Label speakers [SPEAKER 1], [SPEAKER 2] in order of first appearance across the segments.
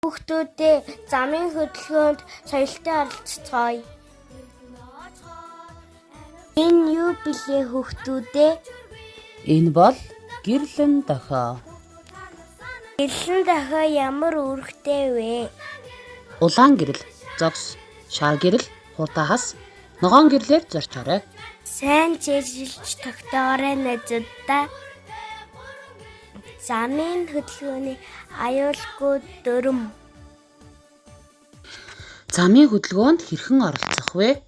[SPEAKER 1] Хүүхдүүдээ замын хөдөлгөөнд соёлтой оролцгоё. Энэ юу билээ хүүхдүүдээ?
[SPEAKER 2] Энэ бол гэрлэн дохио.
[SPEAKER 1] Гэрлэн дохио ямар үүрэгтэй вэ?
[SPEAKER 2] Улаан гэрэл, зогс, шар гэрэл, хурдан хас, ногоон гэрлээр зорчоорой.
[SPEAKER 1] Сайн жиржилж тогтоорой найзуудаа. Замын хөдөлгөөний аюулгүй дүрм.
[SPEAKER 2] Замын хөдөлгөөнд хэрхэн оролцох вэ?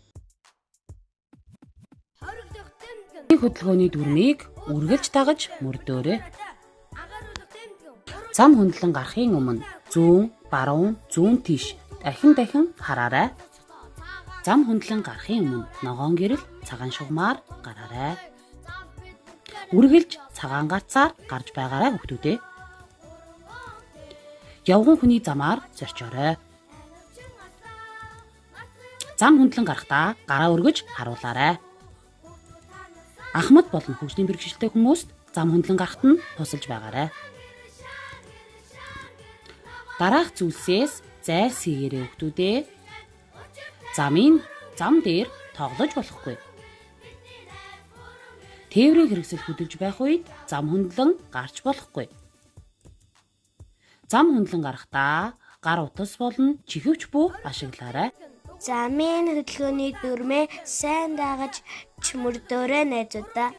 [SPEAKER 2] Замын хөдөлгөөний дүрмийг үргэлж дагаж мөрдөөрэй. Зам хөндлөн гарахын өмнө зүүн, баруун, зүүн тийш дахин хараарай. Зам хөндлөн гарахын өмнө ногоон гэрэл цагаан шугамаар гараарай. Үргэлж цагаан гарцаар гарч байгаарай хүүхдүүдээ. Явган хүний замаар зорчоорой. Зам хөндлөн гарахдаа гараа өргөж харуулаарай. Ахмад болон хөгжлийн бэрхшээлтэй хүмүүст зам хөндлөн гарахт нь тусалж байгаарай. Дараах зүйлсээс зайлсхийгээрэй хүүхдүүдээ. Зам дээр тоглож болохгүй. Тээврийн хэрэгсэл хөдөлж байх үед зам хөндлөн гарч болохгүй. Зам хөндлөн гарахдаа гар утас болон чихвч бүх ашиглаарай.
[SPEAKER 1] Замын хөдөлгөөний дүрмээ сайн дагаж мөрдөөрэй найзуудаа.